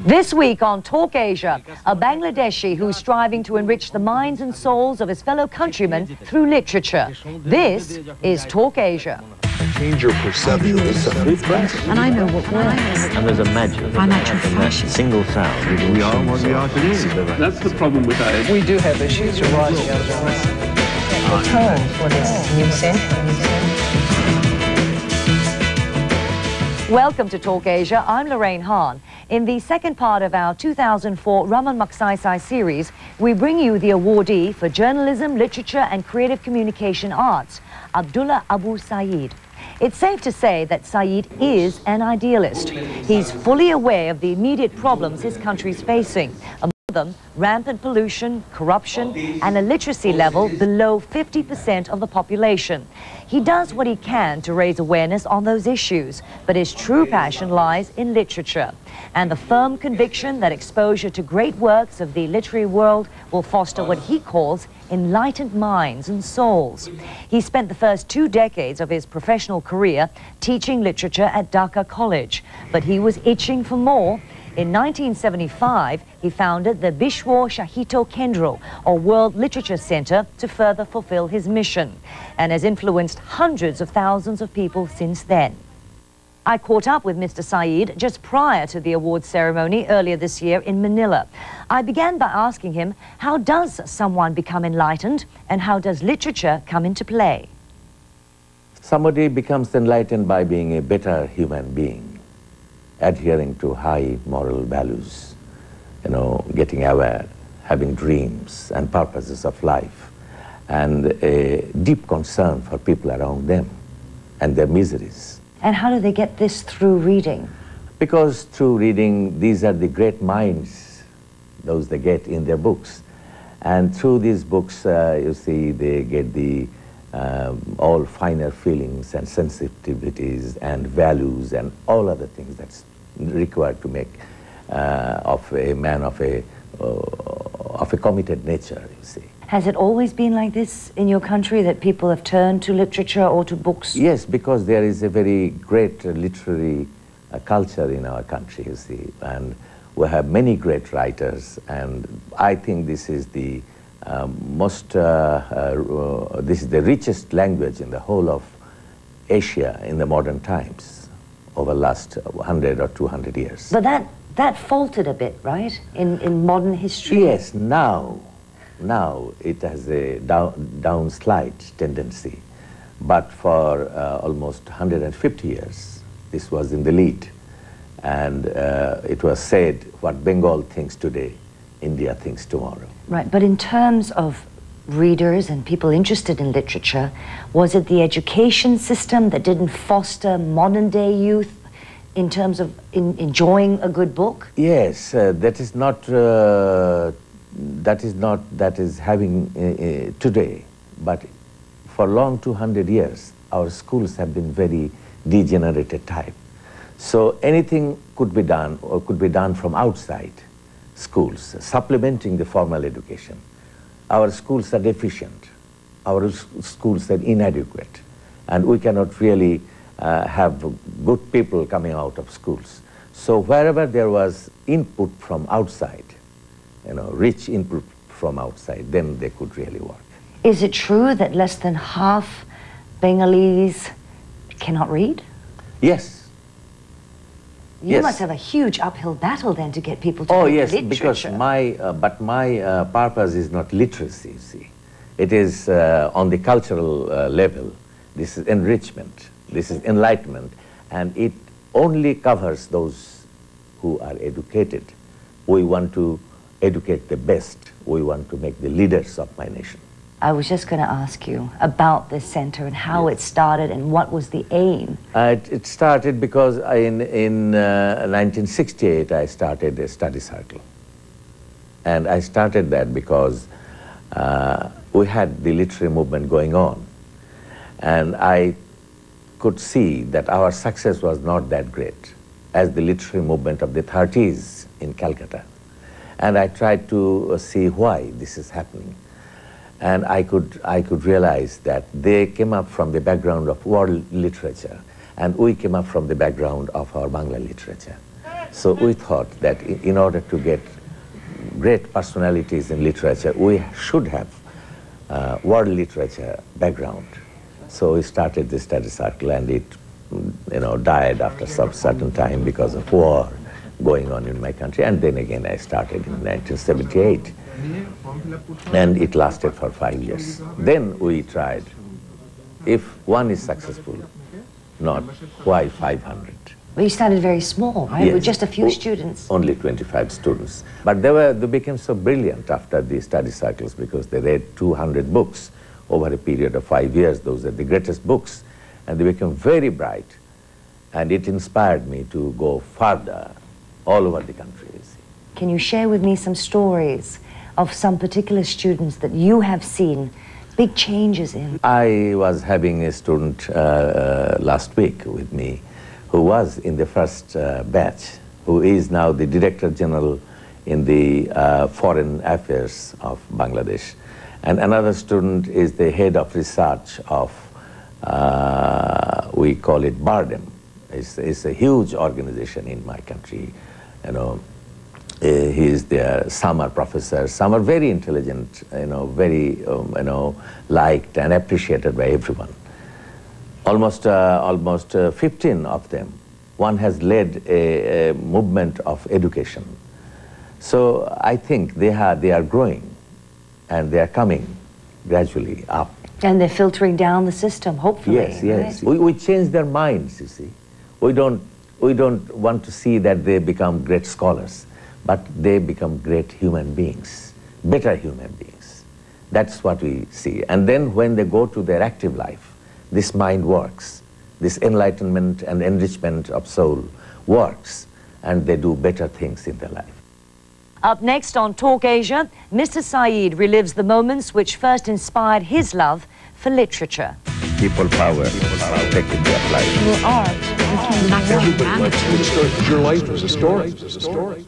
This week on Talk Asia, a Bangladeshi who's striving to enrich the minds and souls of his fellow countrymen through literature. This is Talk Asia. Change your perception. It's a free press. And I know what works. And there's a magic. Financial fashion. Single sound. We are what we are today. That's the problem with that. We do have issues arising out of our turn for this new century. Welcome to Talk Asia. I'm Lorraine Hahn. In the second part of our 2004 Ramon Magsaysay series, we bring you the awardee for journalism, literature and creative communication arts, Abdullah Abu Sayeed. It's safe to say that Sayeed is an idealist. He's fully aware of the immediate problems his country's facing. Among them, rampant pollution, corruption, and a literacy level below 50% of the population. He does what he can to raise awareness on those issues, but his true passion lies in literature and the firm conviction that exposure to great works of the literary world will foster what he calls enlightened minds and souls. He spent the first 2 decades of his professional career teaching literature at Dhaka College, but he was itching for more. In 1975, he founded the Bishwa Shahito Kendro, or World Literature Center, to further fulfill his mission, and has influenced hundreds of thousands of people since then. I caught up with Mr. Sayeed just prior to the awards ceremony earlier this year in Manila. I began by asking him, how does someone become enlightened, and how does literature come into play? Somebody becomes enlightened by being a better human being, adhering to high moral values, getting aware, having dreams and purposes of life, and a deep concern for people around them and their miseries. And how do they get this through reading? Because through reading, these are the great minds, those they get in their books. And through these books, you see, they get the all finer feelings and sensitivities and values and all other things that's required to make of a man of a committed nature, you see. Has it always been like this in your country, that people have turned to literature or to books? Yes, because there is a very great literary culture in our country, you see, and we have many great writers, and I think this is the this is the richest language in the whole of Asia in the modern times, over the last 100 or 200 years. But that faltered a bit, right, in modern history? Yes, now it has a downslide tendency, but for almost 150 years, this was in the lead, and it was said, what Bengal thinks today, India thinks tomorrow. Right, but in terms of readers and people interested in literature, was it the education system that didn't foster modern-day youth in terms of enjoying a good book? Yes, that is having today, but for long 200 years, our schools have been very degenerated type. So anything could be done, or could be done from outside schools, supplementing the formal education. Our schools are deficient, our schools are inadequate, and we cannot really have good people coming out of schools. So wherever there was input from outside, rich input from outside, then they could really work. Is it true that less than half Bengalis cannot read? Yes. You must have a huge uphill battle then to get people to read literature. Because my purpose is not literacy, you see. It is on the cultural level. This is enrichment, this is enlightenment, and it only covers those who are educated. We want to educate the best. We want to make the leaders of my nation. I was just going to ask you about this center and how it started and what was the aim. It started because in 1968 I started a study circle. And I started that because we had the literary movement going on. And I could see that our success was not that great as the literary movement of the 30s in Calcutta. And I tried to see why this is happening. And I could realize that they came up from the background of world literature, and we came up from the background of our Bangla literature. So we thought that in order to get great personalities in literature, we should have world literature background. So we started the study circle, and it died after some certain time because of war going on in my country. And then again I started in 1978, and it lasted for 5 years. Then we tried, if one is successful, not, why 500? Well, you started very small, right? Yes. With just a few students. Only 25 students. But they became so brilliant after the study circles because they read 200 books over a period of 5 years. Those are the greatest books. And they became very bright. And it inspired me to go further all over the country. Can you share with me some stories of some particular students that you have seen big changes in? I was having a student last week with me who was in the first batch, who is now the Director General in the Foreign Affairs of Bangladesh. And another student is the head of research of, we call it BARDEM. It's a huge organization in my country. He is their summer professor. Some are very intelligent, very, liked and appreciated by everyone. Almost 15 of them. One has led a movement of education. So I think they are growing, and they are coming gradually up. And they're filtering down the system, hopefully. Yes, yes. Right? We change their minds, you see. We don't want to see that they become great scholars, but they become great human beings, better human beings. That's what we see. And then when they go to their active life, this mind works. This enlightenment and enrichment of soul works, and they do better things in their life. Up next on Talk Asia, Mr. Sayeed relives the moments which first inspired his love for literature. People power, taking their life. Your art became Everybody likes to start. Your life is a story.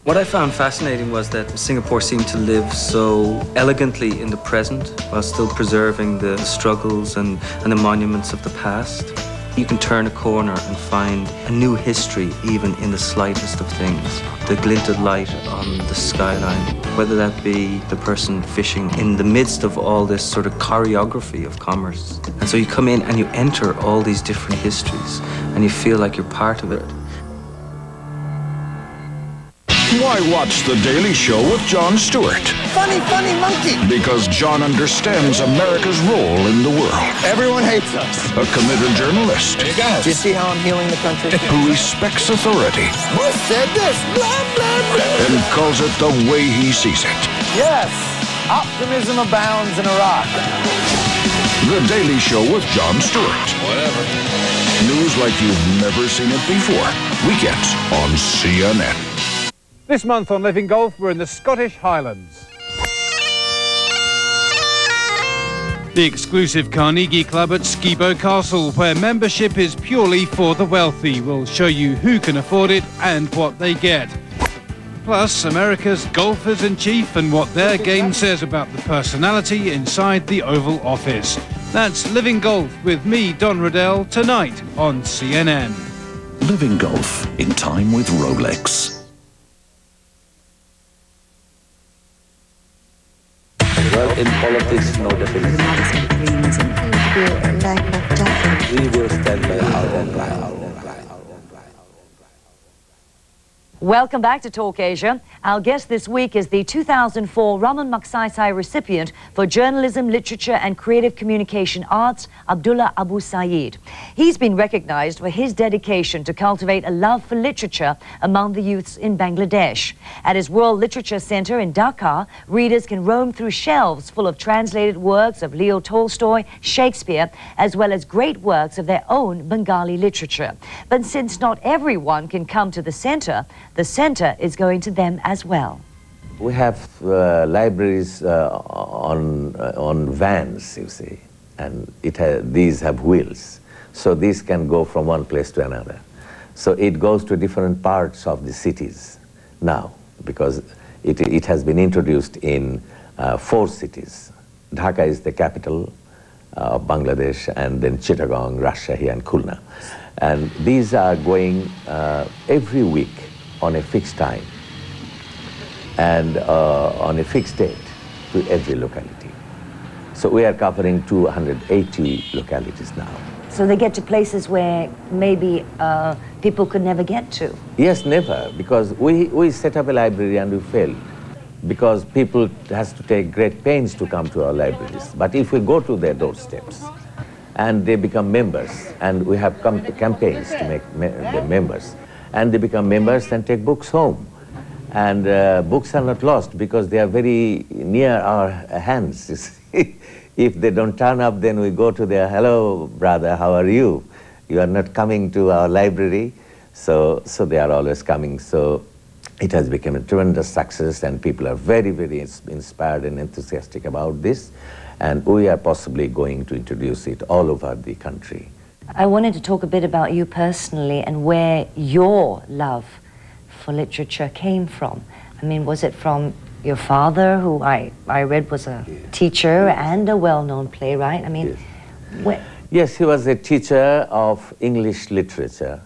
What I found fascinating was that Singapore seemed to live so elegantly in the present while still preserving the struggles and the monuments of the past. You can turn a corner and find a new history even in the slightest of things. The glinted light on the skyline, whether that be the person fishing in the midst of all this sort of choreography of commerce. And so you come in and you enter all these different histories and you feel like you're part of it. Why watch The Daily Show with Jon Stewart? Funny monkey. Because Jon understands America's role in the world. Everyone hates us. A committed journalist. Do you see how I'm healing the country? Who respects authority. Who said this? Blah, blah, blah. And calls it the way he sees it. Yes, optimism abounds in Iraq. The Daily Show with Jon Stewart. Whatever. News like you've never seen it before. Weekends on CNN. This month on Living Golf, we're in the Scottish Highlands. The exclusive Carnegie Club at Skibo Castle, where membership is purely for the wealthy. We'll show you who can afford it and what they get. Plus, America's golfers-in-chief and what their game says about the personality inside the Oval Office. That's Living Golf with me, Don Riddell, tonight on CNN. Living Golf in time with Rolex. Well, in politics, no definition. We will stand by our own line. Welcome back to Talk Asia. Our guest this week is the 2004 Ramon Magsaysay recipient for Journalism, Literature and Creative Communication Arts, Abdullah Abu Sayeed. He's been recognized for his dedication to cultivate a love for literature among the youths in Bangladesh. At his World Literature Center in Dhaka, readers can roam through shelves full of translated works of Leo Tolstoy, Shakespeare, as well as great works of their own Bengali literature. But since not everyone can come to the center is going to them as well. We have libraries on vans, you see, and these have wheels. So these can go from one place to another. So it goes to different parts of the cities now, because it has been introduced in 4 cities. Dhaka is the capital, of Bangladesh, and then Chittagong, Rajshahi, and Khulna. And these are going every week on a fixed time and on a fixed date to every locality. So we are covering 280 localities now. So they get to places where maybe people could never get to? Yes, never, because we set up a library and we failed. Because people has to take great pains to come to our libraries. But if we go to their doorsteps and they become members, and we have come to campaigns to make them members, and they become members and take books home. And books are not lost because they are very near our hands. If they don't turn up, then we go to their, hello, brother, how are you? You are not coming to our library. So they are always coming. So it has become a tremendous success, and people are very, very inspired and enthusiastic about this. And we are possibly going to introduce it all over the country. I wanted to talk a bit about you personally and where your love for literature came from. I mean, was it from your father, who I read was a teacher and a well-known playwright? I mean, Yes, he was a teacher of English literature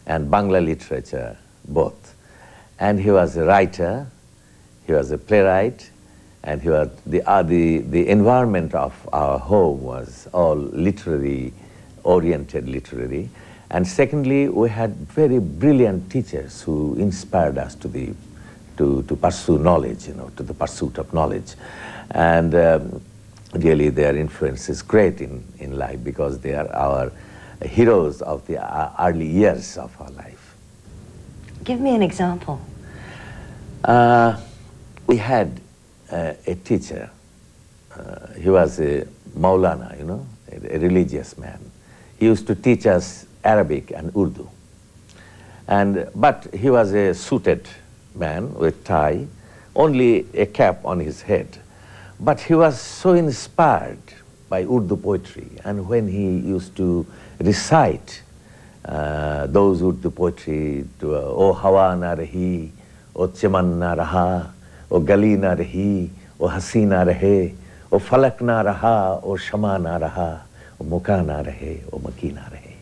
and Bangla literature, both. And he was a writer, he was a playwright, and he was the environment of our home was all oriented literary. And secondly, we had very brilliant teachers who inspired us to pursue knowledge, to the pursuit of knowledge. And really their influence is great in life because they are our heroes of the early years of our life. Give me an example. We had a teacher. He was a Maulana, a religious man. He used to teach us Arabic and Urdu. But he was a suited man with tie, only a cap on his head. But he was so inspired by Urdu poetry, and when he used to recite those Urdu poetry, to O Hawa na rahi, O Chaman na raha, O Gali na rahi, O Hasi na rahe, O Falak na raha, O Shama na raha, O Muka na rahe, O Maki na rahe.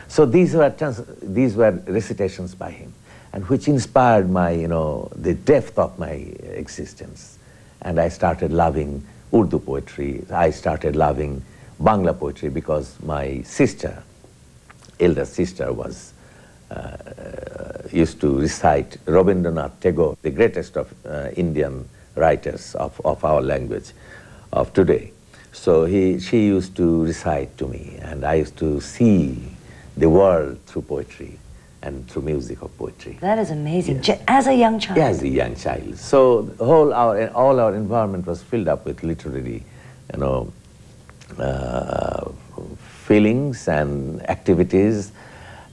So these were recitations by him, and which inspired my, the depth of my existence. And I started loving Urdu poetry. I started loving Bangla poetry because my sister, elder sister, was used to recite Rabindranath Tagore, the greatest of Indian writers of our language of today. So she used to recite to me, and I used to see the world through poetry and through music of poetry. That is amazing. Yes. As a young child? Yeah, as a young child. So all our environment was filled up with literary, feelings and activities.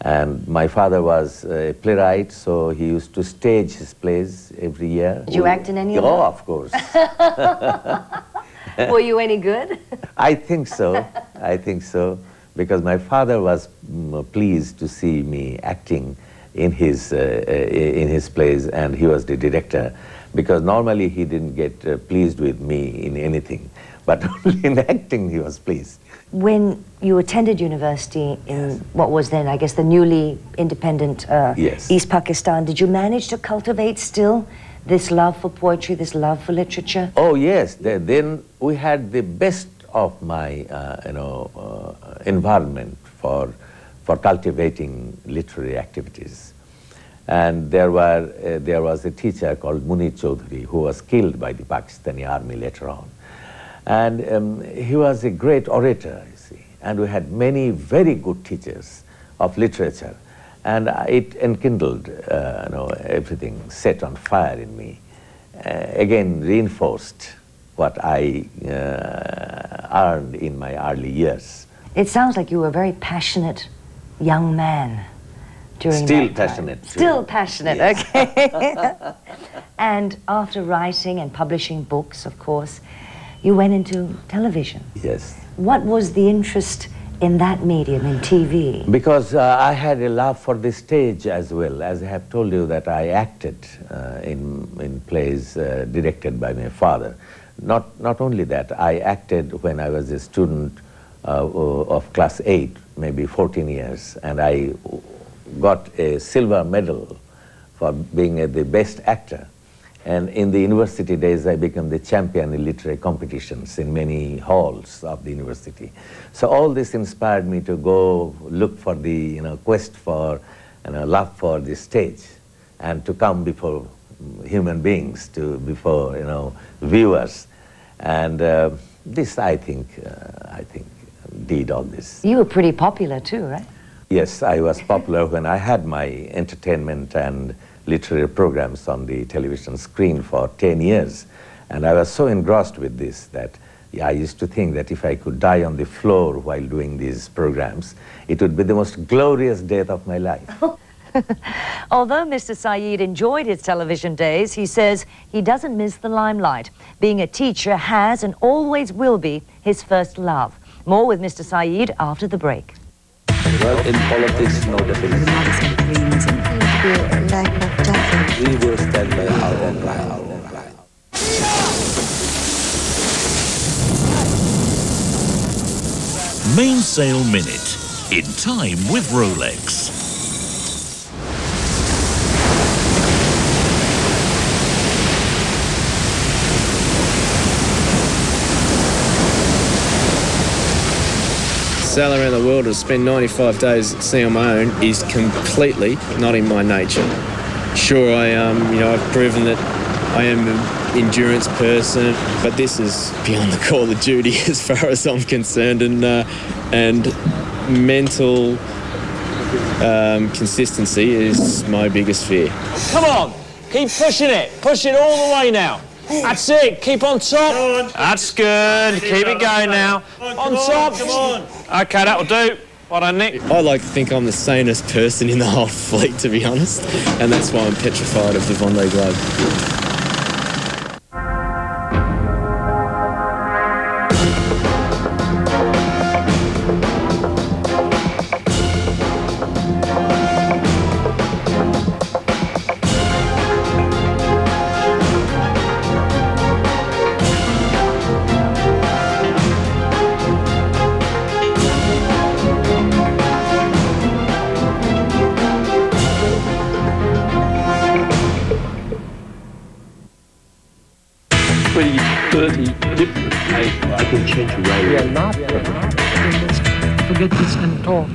And my father was a playwright, so he used to stage his plays every year. Did you act in any of them? Oh, of course. Were you any good? I think so. I think so. Because my father was pleased to see me acting in his plays, and he was the director. Because normally he didn't get pleased with me in anything, but only in acting he was pleased. When you attended university in what was then, I guess, the newly independent East Pakistan, did you manage to cultivate still this love for poetry, this love for literature? Oh yes, then we had the best of my environment for cultivating literary activities. And there was a teacher called Munir Chaudhary who was killed by the Pakistani army later on. And he was a great orator, you see. And we had many very good teachers of literature. And it enkindled, everything set on fire in me. Again, reinforced what I earned in my early years. It sounds like you were a very passionate young man during Still that time. passionate. Still passionate, yes. Okay. And after writing and publishing books, of course, you went into television. Yes. What was the interest in that medium, in TV? Because I had a love for the stage as well. As I have told you that I acted in plays directed by my father. Not only that, I acted when I was a student of class 8, maybe 14 years, and I got a silver medal for being the best actor. And in the university days, I became the champion in literary competitions in many halls of the university. So all this inspired me to go look for the quest for love for the stage, and to come before human beings, before viewers, and this I think did all this. You were pretty popular too, right? Yes, I was popular when I had my entertainment and literary programs on the television screen for 10 years. And I was so engrossed with this that I used to think that if I could die on the floor while doing these programs, it would be the most glorious death of my life. Although Mr. Sayeed enjoyed his television days, he says he doesn't miss the limelight. Being a teacher has and always will be his first love. More with Mr. Sayeed after the break. Well, in politics, no definition. We will stand by our own line. Mainsail Minute, in time with Rolex. Sail around the world or spend 95 days at sea on my own is completely not in my nature. Sure, I've proven that I am an endurance person, but this is beyond the call of duty as far as I'm concerned, and mental consistency is my biggest fear. Come on, keep pushing it. Push it all the way now. That's it, keep on top. That's good, keep it going now. On top. Come on. Okay, that'll do. Well done, Nick. I like to think I'm the sanest person in the whole fleet, to be honest, and that's why I'm petrified of the Vendée Globe. Pretty dirty, different. I can change your way. We are not. Forget this and talk.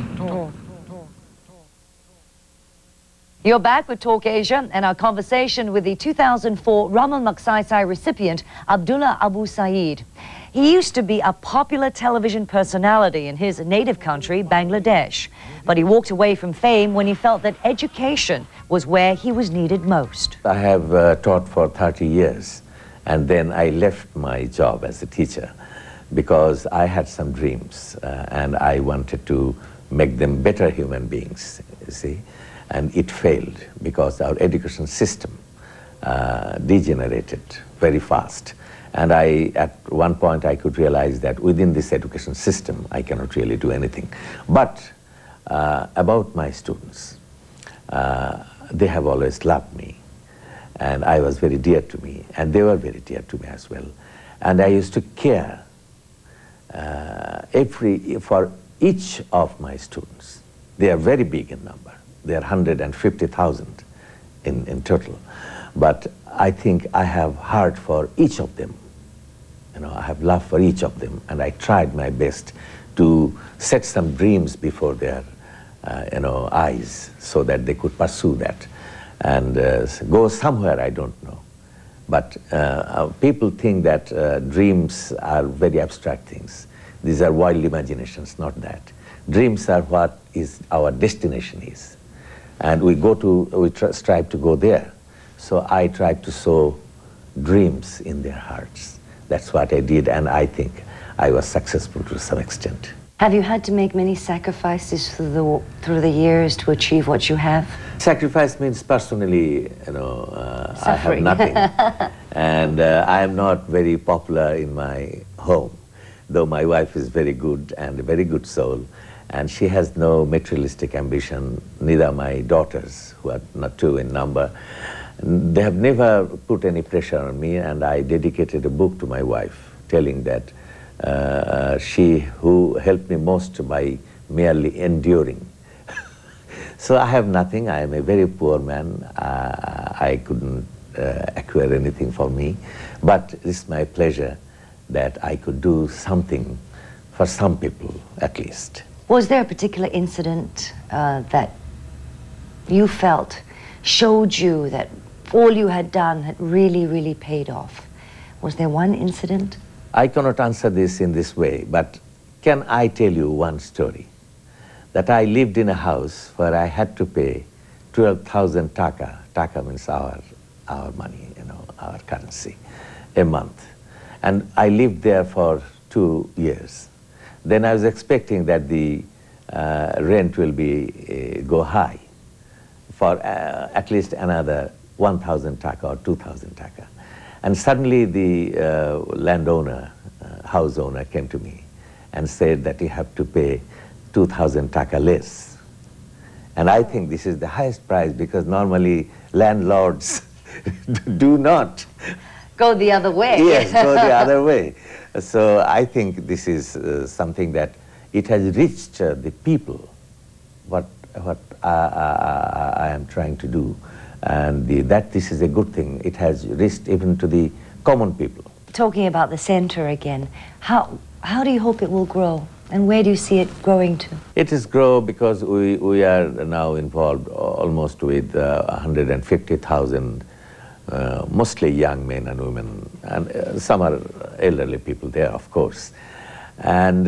You're back with Talk Asia and our conversation with the 2004 Ramon Magsaysay recipient, Abdullah Abu Sayeed. He used to be a popular television personality in his native country, Bangladesh. But he walked away from fame when he felt that education was where he was needed most. I have taught for 30 years. And then I left my job as a teacher because I had some dreams and I wanted to make them better human beings, you see. And it failed because our education system degenerated very fast. And at one point I could realize that within this education system I cannot really do anything. But about my students, they have always loved me. And I was very dear to me, and they were very dear to me as well. And I used to care for each of my students. They are very big in number. They are 150,000 in total. But I think I have heart for each of them. I have love for each of them, and I tried my best to set some dreams before their eyes so that they could pursue that. And go somewhere, I don't know. But people think that dreams are very abstract things. These are wild imaginations, not that. Dreams are what is our destination is. And we strive to go there. So I tried to sow dreams in their hearts. That's what I did, and I think I was successful to some extent. Have you had to make many sacrifices through the years to achieve what you have? Sacrifice means personally, I have nothing. And I am not very popular in my home, though my wife is very good and a very good soul. And she has no materialistic ambition, neither my daughters, who are not 2 in number. They have never put any pressure on me, and I dedicated a book to my wife, telling that she who helped me most by merely enduring. So I have nothing. I am a very poor man. I couldn't acquire anything for me, but it's my pleasure that I could do something for some people at least. Was there a particular incident that you felt showed you that all you had done had really, really paid off? Was there one incident? I cannot answer this in this way, but can I tell you one story? That I lived in a house where I had to pay 12,000 taka. Taka means our money, you know, our currency, a month. And I lived there for 2 years. Then I was expecting that the rent will be go high for at least another 1,000 taka or 2,000 taka. And suddenly the landowner, house owner came to me and said that you have to pay 2,000 taka less. And I think this is the highest price because normally landlords do not go the other way. Yes, go the other way. So I think this is something that it has reached the people, what I am trying to do. And that this is a good thing. It has reached even to the common people. Talking about the center again, how do you hope it will grow? And where do you see it growing to? It is grow because we are now involved almost with 150,000 mostly young men and women, and some are elderly people there, of course. And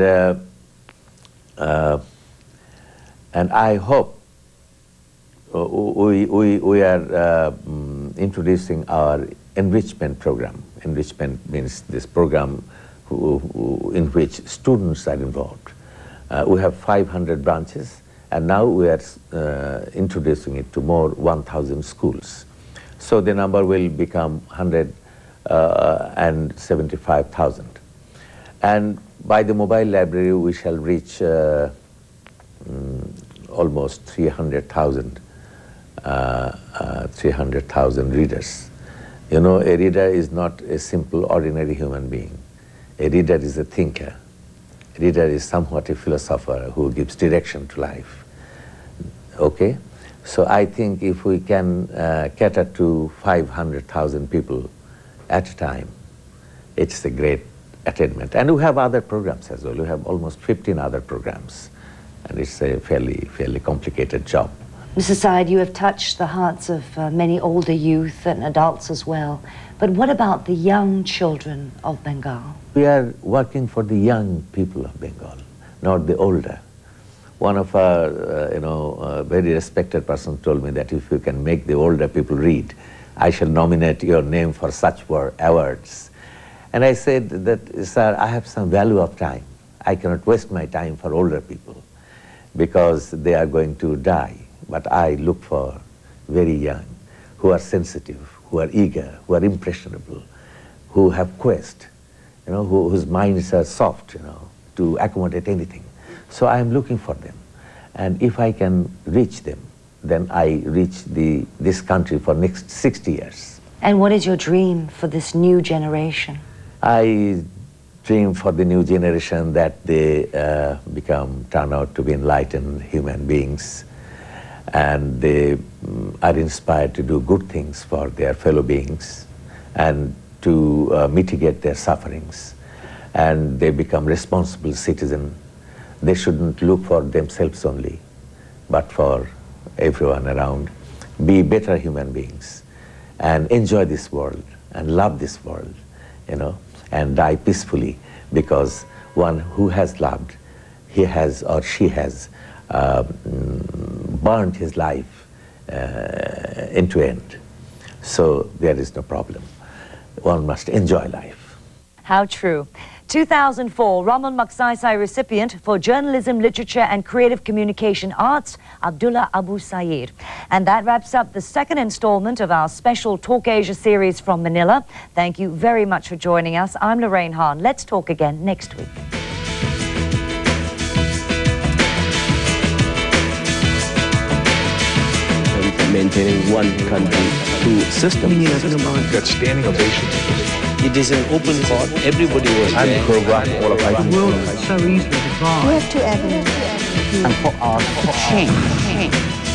I hope we are introducing our enrichment program. Enrichment means this program in which students are involved. We have 500 branches, and now we are introducing it to more 1,000 schools. So the number will become 175,000. And by the mobile library, we shall reach almost 300,000 readers. You know, a reader is not a simple, ordinary human being. A reader is a thinker. A reader is somewhat a philosopher who gives direction to life. Okay? So I think if we can cater to 500,000 people at a time, it's a great attainment. And we have other programs as well. We have almost 15 other programs. And it's a fairly complicated job. Mr. Sayeed, you have touched the hearts of many older youth and adults as well. But what about the young children of Bengal? We are working for the young people of Bengal, not the older. One of our, very respected person told me that if you can make the older people read, I shall nominate your name for such awards. And I said that, sir, I have some value of time. I cannot waste my time for older people because they are going to die. But I look for very young, who are sensitive, who are eager, who are impressionable, who have quest, whose minds are soft, to accommodate anything. So I am looking for them. And if I can reach them, then I reach this country for next 60 years. And what is your dream for this new generation? I dream for the new generation that they turn out to be enlightened human beings, and they are inspired to do good things for their fellow beings and to mitigate their sufferings, and they become responsible citizens. They shouldn't look for themselves only, but for everyone around. Be better human beings and enjoy this world and love this world, and die peacefully, because one who has loved, he has or she has burned his life end to end. So there is no problem. One must enjoy life. How true. 2004 Ramon Magsaysay recipient for Journalism, Literature and Creative Communication Arts, Abdullah Abu Sayeed. And that wraps up the second installment of our special Talk Asia series from Manila. Thank you very much for joining us. I'm Lorraine Hahn. Let's talk again next week. Maintaining one country, two systems. Got standing ovations. It is an open court. Everybody was there. And choreographed all of my The world is so easily divided. We have two avenues. And for us to change.